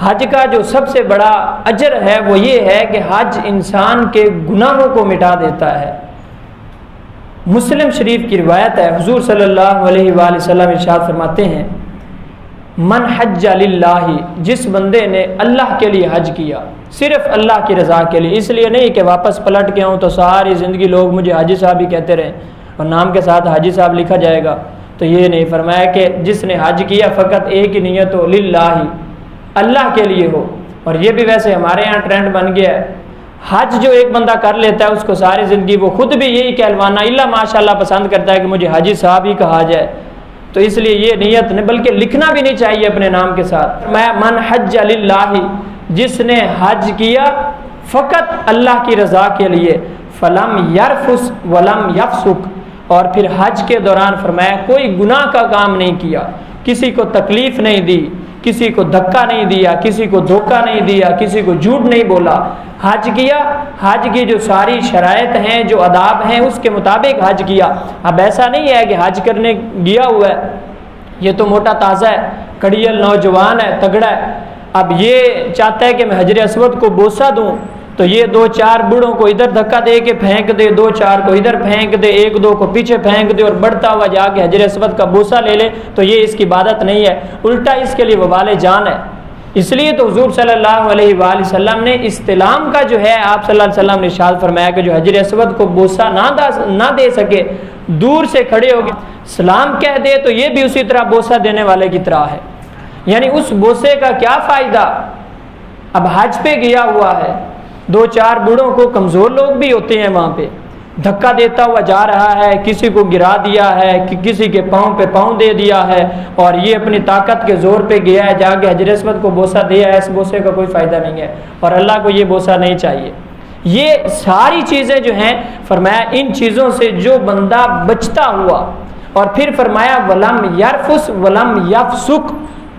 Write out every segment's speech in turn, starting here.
حج کا جو سب سے بڑا اجر ہے وہ یہ ہے کہ حج انسان کے گناہوں کو مٹا دیتا ہے۔ مسلم شریف کی روایت ہے، حضور صلی اللہ علیہ وآلہ وسلم ارشاد فرماتے ہیں، من حج للہ، جس بندے نے اللہ کے لیے حج کیا، صرف اللہ کی رضا کے لیے، اس لیے نہیں کہ واپس پلٹ کے آؤں تو ساری زندگی لوگ مجھے حاجی صاحب ہی کہتے رہیں اور نام کے ساتھ حاجی صاحب لکھا جائے گا، تو یہ نہیں، فرمایا کہ جس نے حج کیا فقط ایک ہی نیت ہو، للہ، اللہ کے لیے ہو۔ اور یہ بھی ویسے ہمارے یہاں ٹرینڈ بن گیا ہے، حج جو ایک بندہ کر لیتا ہے اس کو ساری زندگی وہ خود بھی یہی کہلوانا اللہ ماشاءاللہ پسند کرتا ہے کہ مجھے حاجی صاحب ہی کہا جائے، تو اس لیے یہ نیت نہیں بلکہ لکھنا بھی نہیں چاہیے اپنے نام کے ساتھ۔ میں من حج للہ، جس نے حج کیا فقط اللہ کی رضا کے لیے، فلم یرفس ولم یفسق، اور پھر حج کے دوران فرمایا کوئی گناہ کا کام نہیں کیا، کسی کو تکلیف نہیں دی، کسی کو دھکا نہیں دیا، کسی کو دھوکہ نہیں دیا، کسی کو جھوٹ نہیں بولا، حج کیا، حج کی جو ساری شرائط ہیں جو آداب ہیں اس کے مطابق حج کیا۔ اب ایسا نہیں ہے کہ حج کرنے گیا ہوا ہے، یہ تو موٹا تازہ ہے، کڑیل نوجوان ہے، تگڑا ہے، اب یہ چاہتا ہے کہ میں حجر اسود کو بوسہ دوں، تو یہ دو چار بوڑھوں کو ادھر دھکا دے کے پھینک دے، دو چار کو ادھر پھینک دے، ایک دو کو پیچھے پھینک دے اور بڑھتا ہوا جا کے حجر اسود کا بوسہ لے لے، تو یہ اس کی عبادت نہیں ہے، الٹا اس کے لیے وبال جان ہے۔ اس لیے تو حضور صلی اللہ علیہ وآلہ وسلم نے استلام کا جو ہے، آپ صلی اللہ علیہ وسلم نے ارشاد فرمایا کہ جو حجر اسود کو بوسہ نہ دے سکے، دور سے کھڑے ہو کے سلام کہہ دے، تو یہ بھی اسی طرح بوسہ دینے والے کی طرح ہے۔ یعنی اس بوسے کا کیا فائدہ؟ اب حج پہ گیا ہوا ہے، دو چار بوڑھوں کو، کمزور لوگ بھی ہوتے ہیں وہاں پہ، دھکا دیتا ہوا جا رہا ہے، کسی کو گرا دیا ہے، کسی کے پاؤں پہ پاؤں دے دیا ہے، اور یہ اپنی طاقت کے زور پہ گیا ہے، جا کے حجر اسود کو بوسہ دیا ہے، اس بوسے کا کوئی فائدہ نہیں ہے، اور اللہ کو یہ بوسہ نہیں چاہیے۔ یہ ساری چیزیں جو ہیں فرمایا ان چیزوں سے جو بندہ بچتا ہوا، اور پھر فرمایا ولم یرفس ولم یفسق،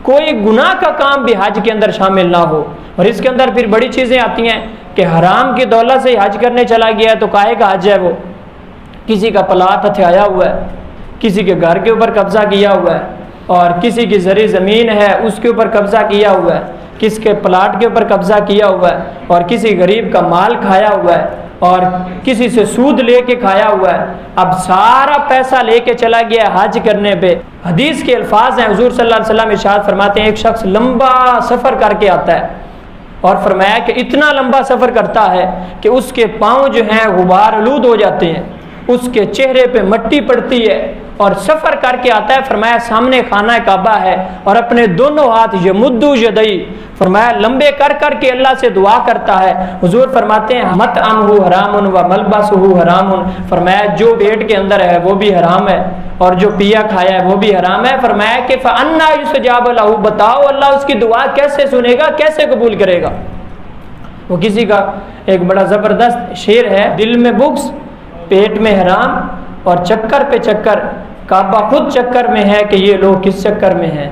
کوئی گناہ کا کام بھی حج کے اندر شامل نہ ہو۔ اور اس کے اندر پھر بڑی چیزیں آتی ہیں کہ حرام کی دولت سے حج کرنے چلا گیا ہے تو کاہے کا حج ہے وہ؟ کسی کا پلاٹ ہتھیایا ہوا ہے، کسی کے گھر کے اوپر قبضہ کیا ہوا ہے، اور کسی کی زرعی زمین ہے اس کے اوپر قبضہ کیا ہوا ہے، کس کے پلاٹ کے اوپر قبضہ کیا ہوا ہے، اور کسی غریب کا مال کھایا ہوا ہے، اور کسی سے سود لے کے کھایا ہوا ہے، اب سارا پیسہ لے کے چلا گیا حج کرنے پہ۔ حدیث کے الفاظ ہیں، حضور صلی اللہ علیہ وسلم ارشاد فرماتے ہیں ایک شخص لمبا سفر کر کے آتا ہے، اور فرمایا کہ اتنا لمبا سفر کرتا ہے کہ اس کے پاؤں جو ہیں غبار آلود ہو جاتے ہیں، اس کے چہرے پہ مٹی پڑتی ہے، اور سفر کر کے آتا ہے، فرمایا سامنے خانہ کعبہ ہے، اور اپنے دونوں ہاتھ یمدو یدئی، فرمایا لمبے کر کر کے اللہ سے دعا کرتا ہے۔ حضور فرماتے ہیں مطعمہ حرام و ملبسہ حرام، فرمایا جو پیٹ کے اندر ہے وہ بھی حرام ہے، اور جو پیا کھایا ہے وہ بھی حرام ہے۔ فرمایا کہ فأنا یستجاب لہ، بتاؤ اللہ اس کی دعا کیسے سنے گا، کیسے قبول کرے گا؟ وہ کسی کا ایک بڑا زبردست شعر ہے، دل میں بغض، پیٹ میں حرام، اور چکر پہ چکر، کعبہ خود چکر میں ہے کہ یہ لوگ کس چکر میں ہیں۔